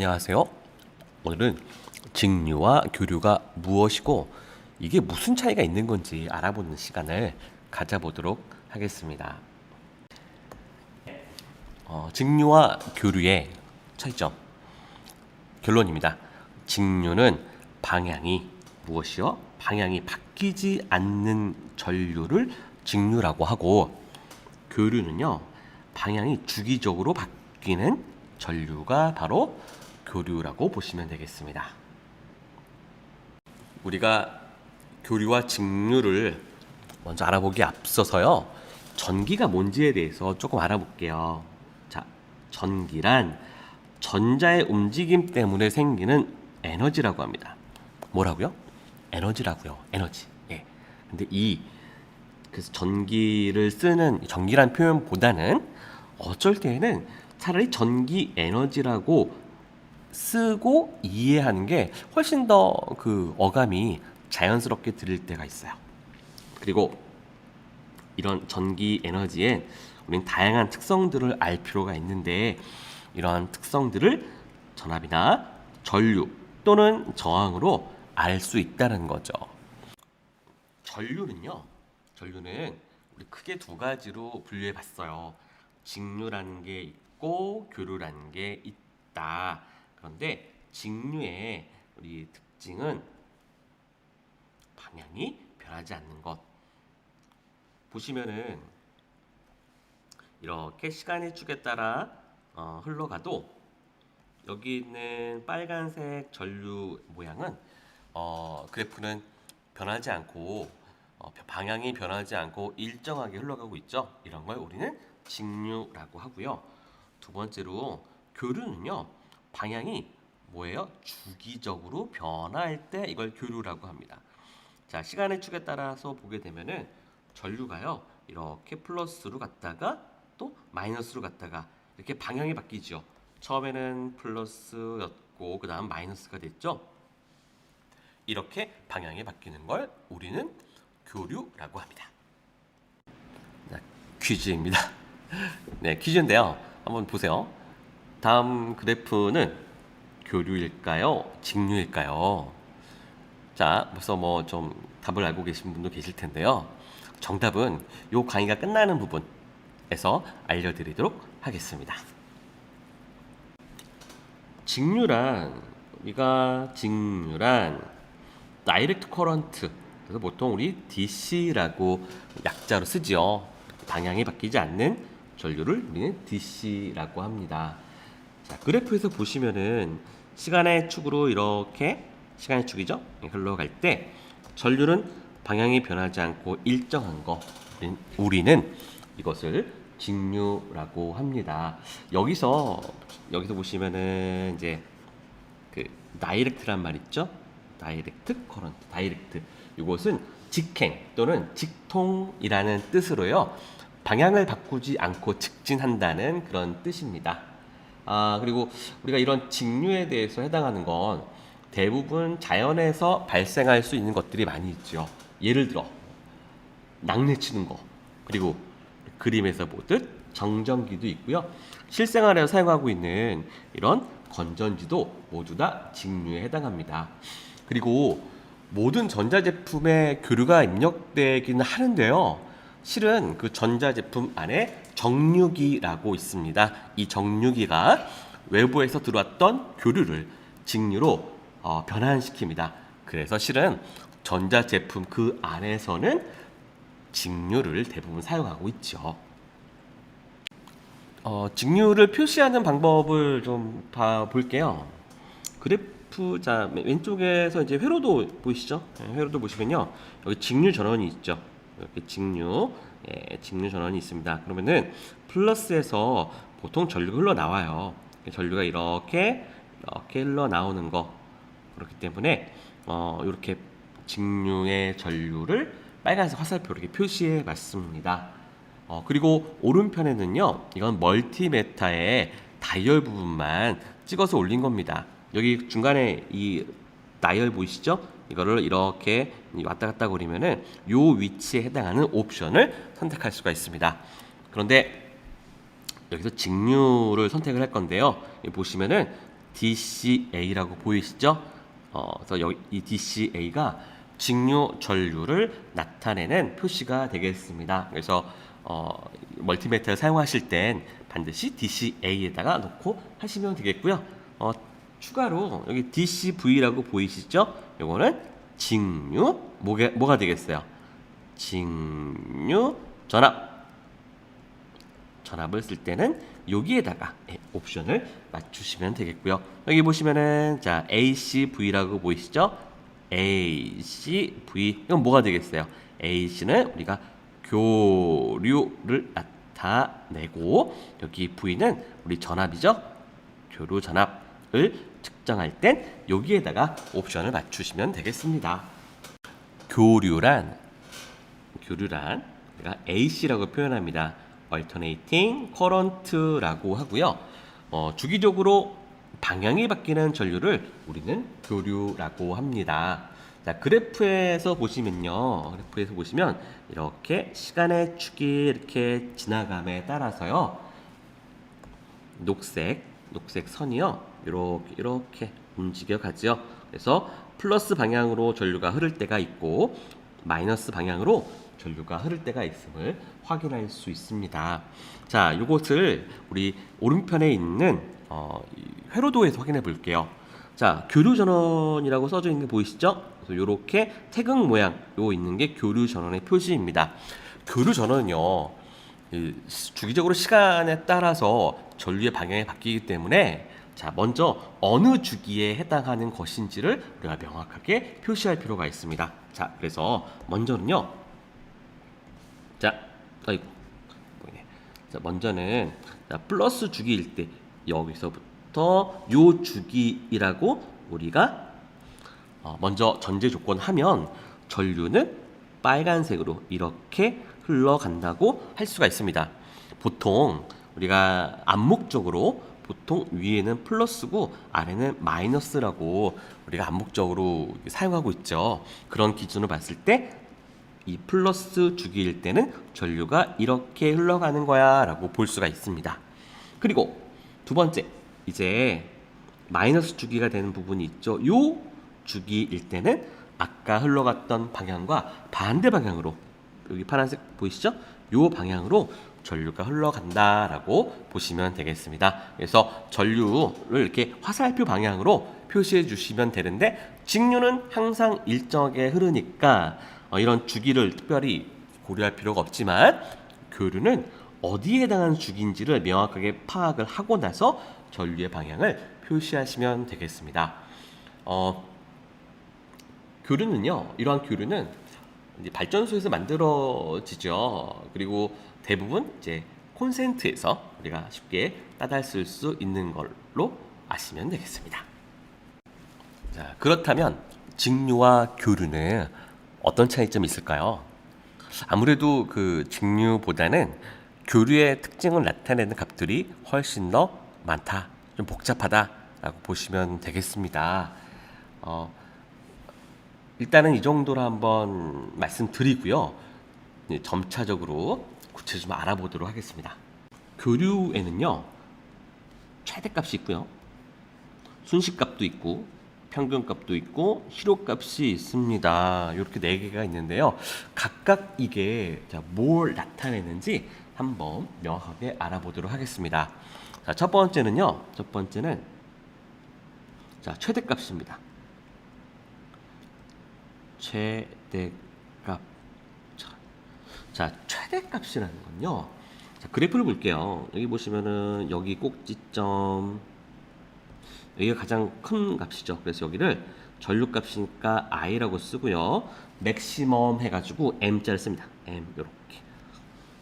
안녕하세요. 오늘은 직류와 교류가 무엇이고 이게 무슨 차이가 있는 건지 알아보는 시간을 가져보도록 하겠습니다. 직류와 교류의 차이점. 결론입니다. 직류는 방향이 무엇이요? 방향이 바뀌지 않는 전류를 직류라고 하고, 교류는요, 방향이 주기적으로 바뀌는 전류가 바로 교류라고 보시면 되겠습니다. 우리가 교류와 직류를 먼저 알아보기에 앞서서요, 전기가 뭔지에 대해서 조금 알아볼게요. 자, 전기란 전자의 움직임 때문에 생기는 에너지라고 합니다. 뭐라고요? 에너지라고요. 에너지. 예. 근데 그래서 전기를 쓰는 전기란 표현보다는 어쩔 때에는 차라리 전기 에너지라고 쓰고 이해하는 게 훨씬 더 그 어감이 자연스럽게 들릴 때가 있어요. 그리고 이런 전기 에너지에 우리는 다양한 특성들을 알 필요가 있는데, 이러한 특성들을 전압이나 전류 또는 저항으로 알 수 있다는 거죠. 전류는 우리 크게 두 가지로 분류해 봤어요. 직류라는 게 있고 교류라는 게 있다. 그런데 직류의 우리 특징은 방향이 변하지 않는 것. 보시면은 이렇게 시간의 축에 따라 흘러가도 여기 있는 빨간색 전류 모양은 그래프는 변하지 않고 방향이 변하지 않고 일정하게 흘러가고 있죠. 이런 걸 우리는 직류라고 하고요. 두 번째로 교류는요, 방향이 뭐예요? 주기적으로 변화할 때 이걸 교류라고 합니다. 자, 시간의 축에 따라서 보게 되면은 전류가요, 이렇게 플러스로 갔다가 또 마이너스로 갔다가 이렇게 방향이 바뀌죠. 처음에는 플러스였고 그 다음 마이너스가 됐죠. 이렇게 방향이 바뀌는 걸 우리는 교류라고 합니다. 자, 퀴즈입니다. 네, 퀴즈인데요. 한번 보세요. 다음 그래프는 교류일까요? 직류일까요? 자, 벌써 뭐 좀 답을 알고 계신 분도 계실 텐데요. 정답은 요 강의가 끝나는 부분에서 알려드리도록 하겠습니다. 직류란 다이렉트 커런트, 그래서 보통 우리 DC라고 약자로 쓰지요. 방향이 바뀌지 않는 전류를 우리는 DC라고 합니다. 자, 그래프에서 보시면은 시간의 축으로 이렇게 시간의 축이죠. 흘러갈 때 전류는 방향이 변하지 않고 일정한 거, 우리는 이것을 직류라고 합니다. 여기서 보시면은 이제 그 다이렉트란 말 있죠? 다이렉트 커런트, 다이렉트. 이것은 직행 또는 직통이라는 뜻으로요, 방향을 바꾸지 않고 직진한다는 그런 뜻입니다. 그리고 우리가 이런 직류에 대해서 해당하는 건 대부분 자연에서 발생할 수 있는 것들이 많이 있죠. 예를 들어 낙뢰치는 거, 그리고 그림에서 보듯 정전기도 있고요. 실생활에서 사용하고 있는 이런 건전지도 모두 다 직류에 해당합니다. 그리고 모든 전자제품에 교류가 입력되기는 하는데요, 실은 그 전자제품 안에 정류기라고 있습니다. 이 정류기가 외부에서 들어왔던 교류를 직류로 변환시킵니다. 그래서 실은 전자제품 그 안에서는 직류를 대부분 사용하고 있죠. 직류를 표시하는 방법을 좀 봐볼게요. 그래프, 자, 왼쪽에서 이제 회로도 보이시죠? 네, 회로도 보시면요, 여기 직류 전원이 있죠. 이렇게 직류 전원이 있습니다. 그러면은 플러스에서 보통 전류가 흘러나와요. 전류가 이렇게 흘러나오는 거. 그렇기 때문에 이렇게 직류의 전류를 빨간색 화살표로 이렇게 표시해 봤습니다. 그리고 오른편에는요, 이건 멀티메타의 다이얼 부분만 찍어서 올린 겁니다. 여기 중간에 이 다이얼 보이시죠? 이거를 이렇게 왔다 갔다 거리면은 요 위치에 해당하는 옵션을 선택할 수가 있습니다. 그런데 여기서 직류를 선택을 할 건데요, 보시면은 DCA라고 보이시죠? 그래서 여기 이 DCA가 직류 전류를 나타내는 표시가 되겠습니다. 그래서 멀티미터를 사용하실 땐 반드시 DCA에다가 놓고 하시면 되겠고요. 추가로 여기 DCV라고 보이시죠? 요거는 직류 뭐가 되겠어요? 직류 전압을 쓸 때는 여기에다가 옵션을 맞추시면 되겠고요. 여기 보시면은 자 ACV라고 보이시죠? ACV 이건 뭐가 되겠어요? AC는 우리가 교류를 나타내고 여기 V는 우리 전압이죠? 교류 전압을 측정할 땐 여기에다가 옵션을 맞추시면 되겠습니다. 교류란 우리가 AC라고 표현합니다. Alternating Current라고 하고요. 주기적으로 방향이 바뀌는 전류를 우리는 교류라고 합니다. 자, 그래프에서 보시면 이렇게 시간의 축이 이렇게 지나감에 따라서요. 녹색 선이요. 이렇게 움직여 가죠. 그래서 플러스 방향으로 전류가 흐를 때가 있고 마이너스 방향으로 전류가 흐를 때가 있음을 확인할 수 있습니다. 자, 이것을 우리 오른편에 있는 회로도에서 확인해 볼게요. 자, 교류 전원이라고 써져 있는 게 보이시죠? 그래서 이렇게 태극 모양 있는 게 교류 전원의 표시입니다. 교류 전원은요, 주기적으로 시간에 따라서 전류의 방향이 바뀌기 때문에 자, 먼저 어느 주기에 해당하는 것인지를 우리가 명확하게 표시할 필요가 있습니다. 자, 그래서 먼저는요. 먼저는 플러스 주기일 때 여기서부터 요 주기이라고 우리가 먼저 전제 조건 하면 전류는 빨간색으로 이렇게 흘러간다고 할 수가 있습니다. 보통 우리가 암묵적으로 보통 위에는 플러스고 아래는 마이너스라고 우리가 암묵적으로 사용하고 있죠. 그런 기준을 봤을 때 이 플러스 주기일 때는 전류가 이렇게 흘러가는 거야 라고 볼 수가 있습니다. 그리고 두 번째, 이제 마이너스 주기가 되는 부분이 있죠. 요 주기일 때는 아까 흘러갔던 방향과 반대 방향으로, 여기 파란색 보이시죠? 요 방향으로 전류가 흘러간다라고 보시면 되겠습니다. 그래서 전류를 이렇게 화살표 방향으로 표시해 주시면 되는데 직류는 항상 일정하게 흐르니까 이런 주기를 특별히 고려할 필요가 없지만 교류는 어디에 해당하는 주기인지를 명확하게 파악을 하고 나서 전류의 방향을 표시하시면 되겠습니다. 교류는요, 이러한 교류는 이제 발전소에서 만들어지죠. 그리고 대부분 이제 콘센트에서 우리가 쉽게 따라쓸 수 있는 걸로 아시면 되겠습니다. 자, 그렇다면 직류와 교류는 어떤 차이점이 있을까요? 아무래도 그 직류보다는 교류의 특징을 나타내는 값들이 훨씬 더 많다, 좀 복잡하다라고 보시면 되겠습니다. 일단은 이 정도로 한번 말씀드리고요. 점차적으로 구체적으로 좀 알아보도록 하겠습니다. 교류에는요, 최대값이 있고요, 순식값도 있고, 평균값도 있고, 희로값이 있습니다. 이렇게 4개가 있는데요. 각각 이게 뭘 나타내는지 한번 명확하게 알아보도록 하겠습니다. 자, 첫 번째는 자, 최대값입니다. 최대값. 자, 최대값이라는 건요. 자, 그래프를 볼게요. 여기 보시면은 여기 꼭지점, 여기가 가장 큰 값이죠. 그래서 여기를 전류값이니까 I라고 쓰고요. 맥시멈 해가지고 M자를 씁니다. M 요렇게.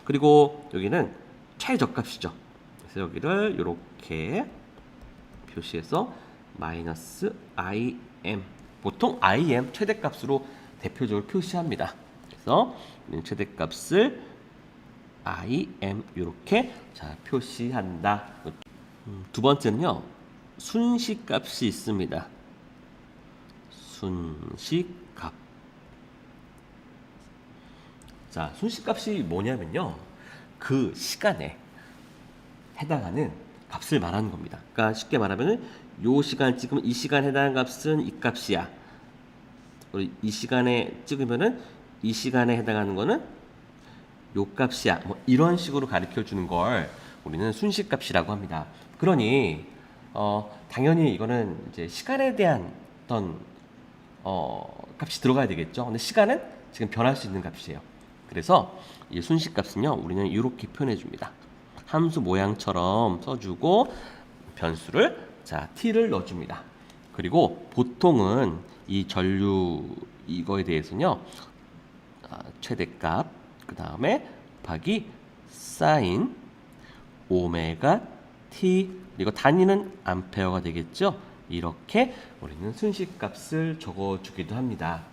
그리고 여기는 최저값이죠. 그래서 여기를 요렇게 표시해서 마이너스 IM. 보통 IM 최대값으로 대표적으로 표시합니다. 그래서 최대값을 IM 이렇게 자 표시한다. 두 번째는요, 순식값이 있습니다. 순식값. 자, 순식값이 뭐냐면요, 그 시간에 해당하는 값을 말하는 겁니다. 그러니까 쉽게 말하면 요 시간 찍으면 이 시간에 해당하는 값은 이 값이야. 우리 이 시간에 찍으면은 이 시간에 해당하는 거는 요 값이야. 뭐 이런 식으로 가르쳐 주는 걸 우리는 순식값이라고 합니다. 그러니 당연히 이거는 이제 시간에 대한 어떤 값이 들어가야 되겠죠. 근데 시간은 지금 변할 수 있는 값이에요. 그래서 이 순식값은요, 우리는 이렇게 표현해 줍니다. 함수 모양처럼 써주고 변수를 자 t를 넣어줍니다. 그리고 보통은 이 전류 이거에 대해서는요, 최대값 그 다음에 곱하기 사인 오메가 t, 그리고 단위는 암페어가 되겠죠. 이렇게 우리는 순식값을 적어주기도 합니다.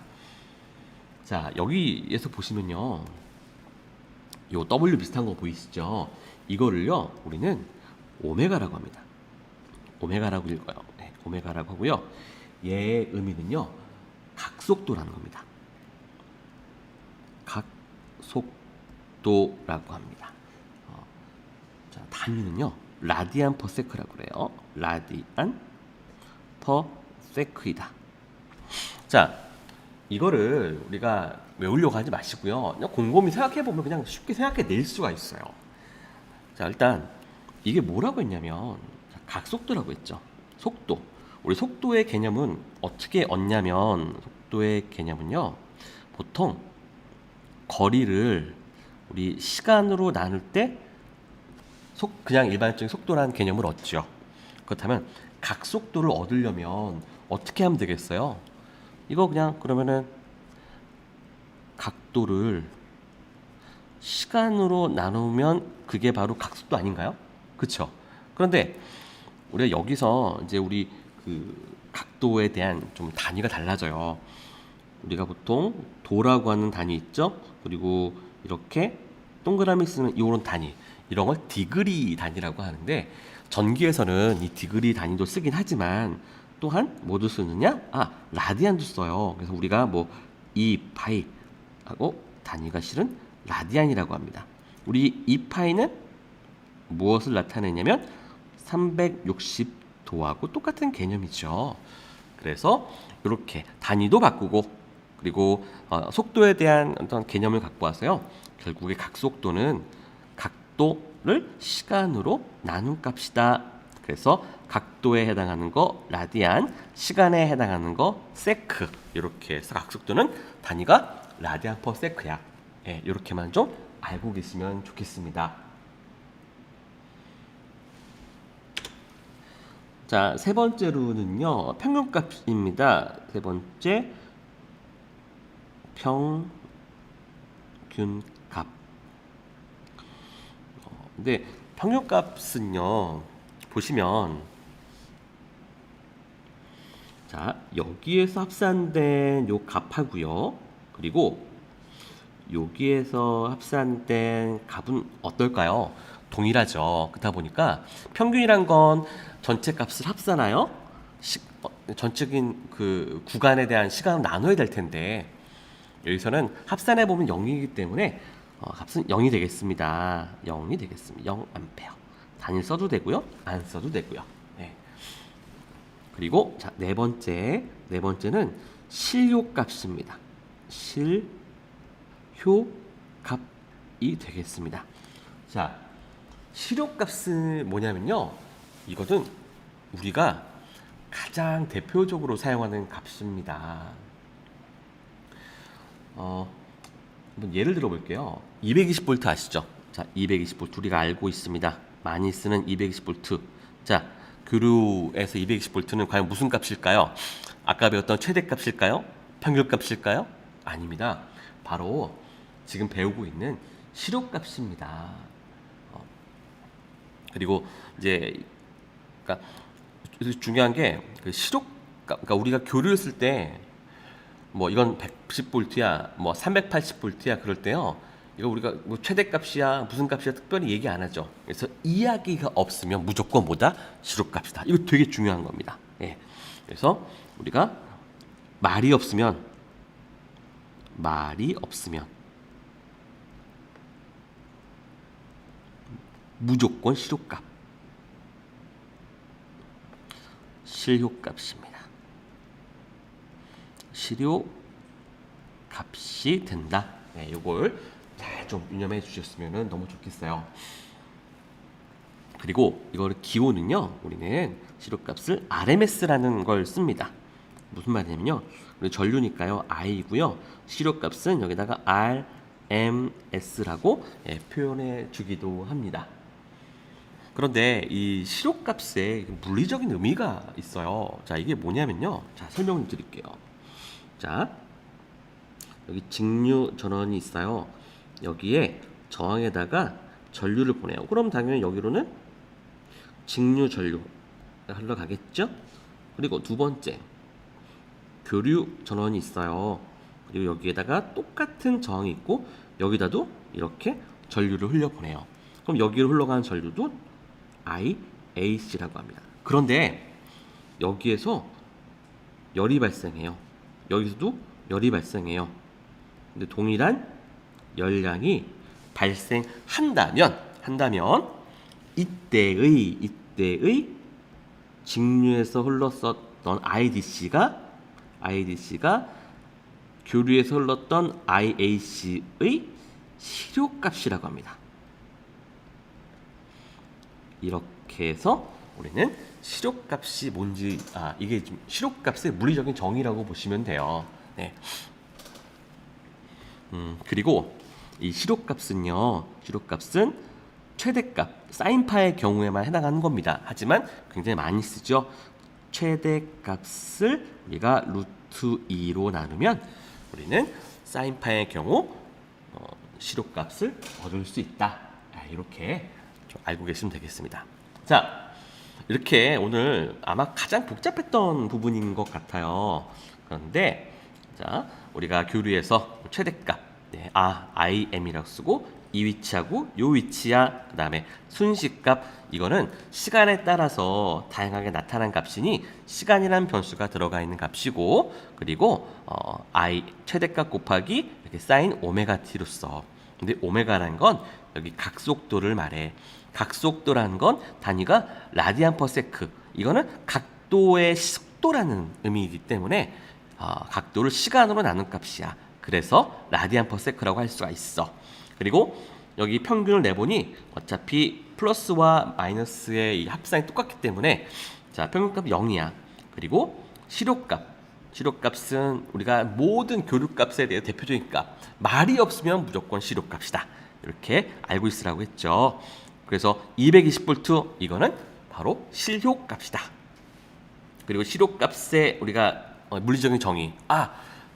자, 여기에서 보시면요, 요 W 비슷한 거 보이시죠? 이거를요, 우리는 오메가라고 합니다. 오메가라고 읽어요. 네, 오메가라고 하고요. 얘의 의미는요, 각속도라는 겁니다. 각속도라고 합니다. 자, 단위는요, 라디안 퍼 세크라고 그래요. 라디안 퍼 세크이다. 자, 이거를 우리가 외우려고 하지 마시고요. 그냥 곰곰이 생각해 보면 그냥 쉽게 생각해 낼 수가 있어요. 자, 일단 이게 뭐라고 했냐면 각속도라고 했죠. 속도. 우리 속도의 개념은 어떻게 얻냐면, 속도의 개념은요, 보통 거리를 우리 시간으로 나눌 때 그냥 일반적인 속도라는 개념을 얻죠. 그렇다면 각속도를 얻으려면 어떻게 하면 되겠어요? 이거 그냥 그러면은 각도를 시간으로 나누면 그게 바로 각속도 아닌가요? 그렇죠? 그런데 우리가 여기서 이제 우리 그 각도에 대한 좀 단위가 달라져요. 우리가 보통 도라고 하는 단위 있죠? 그리고 이렇게 동그라미 쓰는 이런 단위, 이런 걸 디그리 단위라고 하는데, 전기에서는 이 디그리 단위도 쓰긴 하지만 또한 뭐도 쓰느냐? 라디안도 써요. 그래서 우리가 뭐 이 파이 하고 단위가 실은 라디안이라고 합니다. 우리 이 파이는 무엇을 나타내냐면 360도하고 똑같은 개념이죠. 그래서 이렇게 단위도 바꾸고, 그리고 속도에 대한 어떤 개념을 갖고 와서요, 결국에 각속도는 각도를 시간으로 나눈 값이다. 그래서 각도에 해당하는 거 라디안, 시간에 해당하는 거 세크, 이렇게 해서 각속도는 단위가 라디안 퍼 세크야. 예, 이렇게만 좀 알고 계시면 좋겠습니다. 자, 세 번째로는요, 평균값입니다. 세 번째, 평균값. 근데 평균값은요, 보시면, 자, 여기에서 합산된 요 값하고요, 그리고 여기에서 합산된 값은 어떨까요? 동일하죠. 그렇다 보니까 평균이란 건 전체 값을 합산하여 전적인 그 구간에 대한 시간을 나눠야 될 텐데, 여기서는 합산해 보면 0이기 때문에 값은 0이 되겠습니다. 0이 되겠습니다. 0 암페어. 단일 써도 되고요, 안 써도 되고요. 네. 그리고 자, 네 번째는 실효값입니다. 실효값이 되겠습니다. 자, 실효값은 뭐냐면요, 이것은 우리가 가장 대표적으로 사용하는 값입니다. 한번 예를 들어 볼게요. 220V 아시죠? 자, 220V 우리가 알고 있습니다. 많이 쓰는 220V. 자, 교류에서 220V는 과연 무슨 값일까요? 아까 배웠던 최대값일까요? 평균값일까요? 아닙니다. 바로 지금 배우고 있는 실효값입니다. 그리고 이제 그러니까 중요한 게 그 실효, 그러니까 우리가 교류했을 때 뭐 이건 110V야, 뭐 380V야 그럴 때요, 이거 우리가 뭐 최대값이야 무슨 값이야 특별히 얘기 안 하죠. 그래서 이야기가 없으면 무조건 뭐다? 실효값이다. 이거 되게 중요한 겁니다. 예. 그래서 우리가 말이 없으면 무조건 실효값. 실효값입니다. 실효값이 된다. 네, 요걸 잘 좀 유념해 주셨으면 너무 좋겠어요. 그리고 이걸 기호는요, 우리는 실효값을 RMS라는 걸 씁니다. 무슨 말이냐면요, 우리 전류니까요, I고요. 실효값은 여기다가 RMS라고 표현해 주기도 합니다. 그런데 이 실효값에 물리적인 의미가 있어요. 자, 이게 뭐냐면요, 자, 설명을 드릴게요. 자, 여기 직류 전원이 있어요. 여기에 저항에다가 전류를 보내요. 그럼 당연히 여기로는 직류 전류가 흘러가겠죠? 그리고 두 번째, 교류 전원이 있어요. 그리고 여기에다가 똑같은 저항이 있고 여기다도 이렇게 전류를 흘려보내요. 그럼 여기로 흘러가는 전류도 IAC라고 합니다. 그런데 여기에서 열이 발생해요. 여기서도 열이 발생해요. 근데 동일한 열량이 발생한다면 이때의 직류에서 흘렀었던 IDC가 교류에서 흘렀던 IAC의 실효값이라고 합니다. 이렇게 해서 우리는 실효값이 뭔지, 이게 좀 실효값의 물리적인 정의라고 보시면 돼요. 네. 그리고 이 실효값은 최대값, 사인파의 경우에만 해당하는 겁니다. 하지만 굉장히 많이 쓰죠. 최대값을 우리가 루트 2로 나누면 우리는 사인파의 경우 실효값을 얻을 수 있다. 이렇게 좀 알고 계시면 되겠습니다. 자, 이렇게 오늘 아마 가장 복잡했던 부분인 것 같아요. 그런데 자, 우리가 교류에서 최대값, IM이라고 쓰고 이 위치하고 요 위치야, 그 다음에 순식값, 이거는 시간에 따라서 다양하게 나타난 값이니 시간이라는 변수가 들어가 있는 값이고, 그리고 I 최대값 곱하기 이렇게 사인 오메가 t로 써. 근데 오메가라는 건 여기 각속도를 말해. 각속도라는 건 단위가 라디안 퍼 세크. 이거는 각도의 속도라는 의미이기 때문에 각도를 시간으로 나눈 값이야. 그래서 라디안 퍼 세크라고 할 수가 있어. 그리고 여기 평균을 내보니 어차피 플러스와 마이너스의 이 합산이 똑같기 때문에 자, 평균값이 0이야. 그리고 실효값은 우리가 모든 교류값에 대해 대표적인 값. 말이 없으면 무조건 실효값이다. 이렇게 알고 있으라고 했죠. 그래서 220V 이거는 바로 실효값이다. 그리고 실효값의 우리가 물리적인 정의.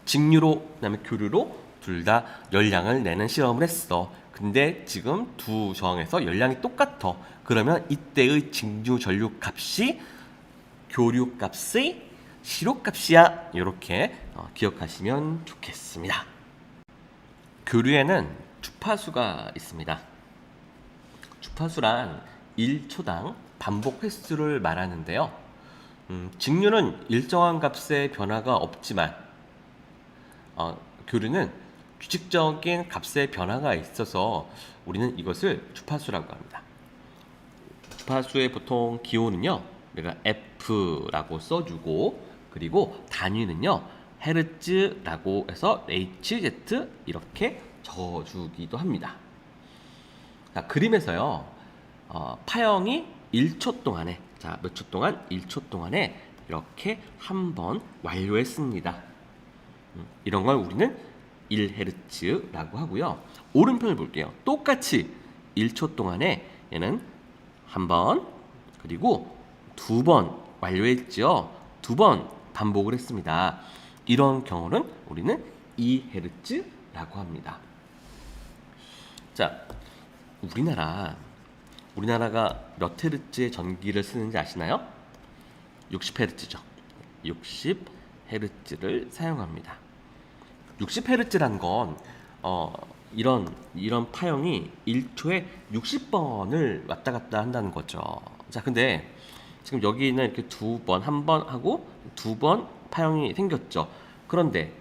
직류로 그다음에 교류로 둘 다 열량을 내는 실험을 했어. 근데 지금 두 저항에서 열량이 똑같아. 그러면 이때의 직류 전류 값이 교류 값의 실효값이야. 이렇게 기억하시면 좋겠습니다. 교류에는 주파수가 있습니다. 주파수란 1초당 반복 횟수를 말하는데요. 직류는 일정한 값의 변화가 없지만 교류는 규칙적인 값의 변화가 있어서 우리는 이것을 주파수라고 합니다. 주파수의 보통 기호는요, 우리가 F라고 써주고, 그리고 단위는요, 헤르츠라고 해서 HZ 이렇게 적어주기도 합니다. 자, 그림에서요, 파형이 1초 동안에, 자, 몇 초 동안? 1초 동안에 이렇게 한 번 완료했습니다. 이런 걸 우리는 1Hz라고 하고요. 오른편을 볼게요. 똑같이 1초 동안에 얘는 한 번, 그리고 두 번 완료했죠. 두 번 반복을 했습니다. 이런 경우는 우리는 2Hz라고 합니다. 자, 우리나라가 몇 헤르츠의 전기를 쓰는지 아시나요? 60Hz죠. 60Hz를 사용합니다. 60Hz라는 건 이런 파형이 1초에 60번을 왔다 갔다 한다는 거죠. 자, 근데 지금 여기는 이렇게 두 번, 한 번 하고 두 번 파형이 생겼죠. 그런데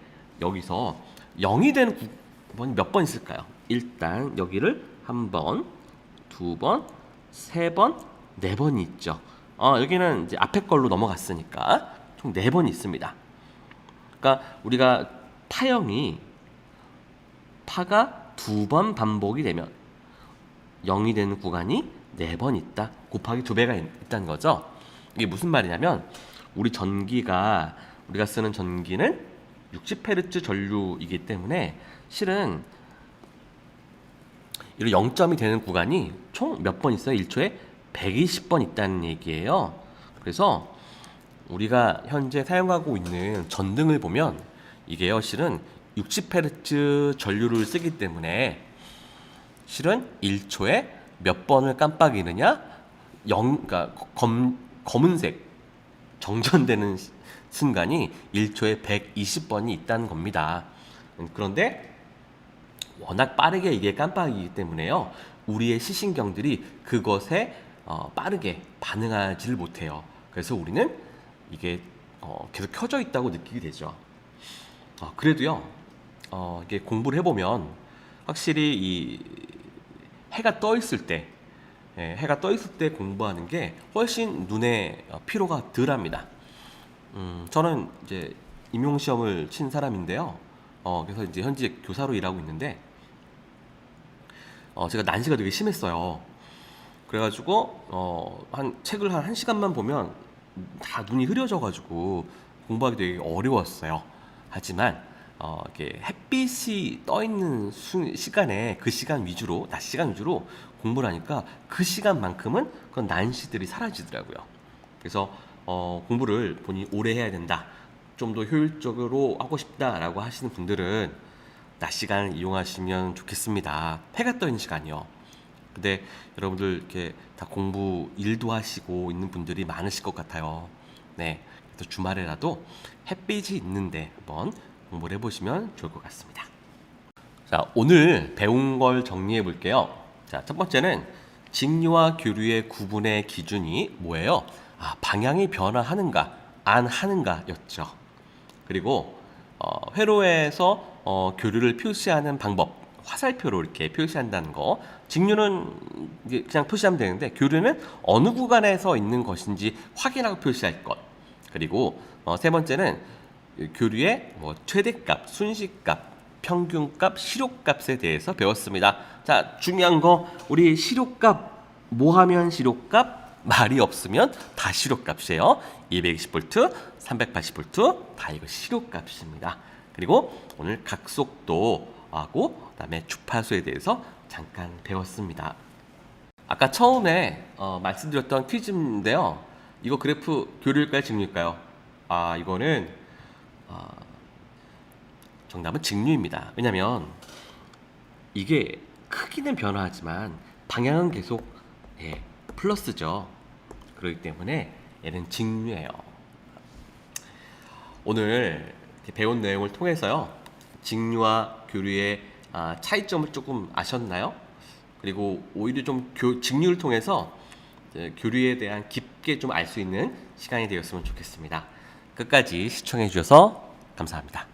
여기서 0이 되는 구번이 몇 번 있을까요? 일단 여기를 한 번, 두 번, 세 번, 네 번이 있죠. 여기는 이제 앞에 걸로 넘어갔으니까 총 4번 있습니다. 그러니까 우리가 파형이 파가 2번 반복이 되면 0이 되는 구간이 4번 있다. 곱하기 2배가 있다는 거죠. 이게 무슨 말이냐면 우리가 쓰는 전기는 60Hz 전류이기 때문에 실은 이런 0점이 되는 구간이 총 몇 번 있어요? 1초에 120번 있다는 얘기예요. 그래서 우리가 현재 사용하고 있는 전등을 보면 이게요, 실은 60Hz 전류를 쓰기 때문에 실은 1초에 몇 번을 깜빡이느냐? 그러니까 검은색 정전되는 순간이 1초에 120번이 있다는 겁니다. 그런데 워낙 빠르게 이게 깜빡이기 때문에요, 우리의 시신경들이 그것에 빠르게 반응하지를 못해요. 그래서 우리는 이게 계속 켜져 있다고 느끼게 되죠. 그래도요, 이게 공부를 해보면 확실히 이 해가 떠 있을 때, 해가 떠 있을 때 공부하는 게 훨씬 눈에 피로가 덜합니다. 저는 이제 임용 시험을 친 사람인데요. 그래서 이제 현재 교사로 일하고 있는데, 제가 난시가 되게 심했어요. 그래가지고 책을 한 1시간만 보면 다 눈이 흐려져가지고 공부하기 되게 어려웠어요. 하지만 이렇게 햇빛이 떠 있는 시간에 그 시간 위주로, 낮 시간 위주로 공부를 하니까 그 시간만큼은 그런 난시들이 사라지더라고요. 그래서 공부를 본인이 오래 해야 된다, 좀 더 효율적으로 하고 싶다라고 하시는 분들은 낮 시간을 이용하시면 좋겠습니다. 해가 떠 있는 시간이요. 근데 여러분들 이렇게 다 공부 일도 하시고 있는 분들이 많으실 것 같아요. 네, 그래서 주말에라도 햇빛이 있는데 한번 공부를 해보시면 좋을 것 같습니다. 자, 오늘 배운 걸 정리해 볼게요. 자, 첫 번째는 직류와 교류의 구분의 기준이 뭐예요? 방향이 변화하는가 안 하는가 였죠. 그리고 회로에서 교류를 표시하는 방법, 화살표로 이렇게 표시한다는 거. 직류는 이제 그냥 표시하면 되는데 교류는 어느 구간에서 있는 것인지 확인하고 표시할 것. 그리고 세 번째는 교류의 최대값, 순식값, 평균값, 실효값에 대해서 배웠습니다. 자, 중요한 거, 우리 실효값, 뭐 하면 실효값? 말이 없으면 다 실효값이에요. 220V, 380V 다 이거 실효값입니다. 그리고 오늘 각속도하고 그다음에 주파수에 대해서 잠깐 배웠습니다. 아까 처음에 말씀드렸던 퀴즈인데요. 이거 그래프 교류일까요, 직류일까요? 이거는 정답은 직류입니다. 왜냐면 이게 크기는 변화하지만 방향은 계속 플러스죠. 그렇기 때문에 얘는 직류예요. 오늘 배운 내용을 통해서요, 직류와 교류의 차이점을 조금 아셨나요? 그리고 오히려 좀 직류를 통해서 교류에 대한 깊게 좀 알 수 있는 시간이 되었으면 좋겠습니다. 끝까지 시청해 주셔서 감사합니다.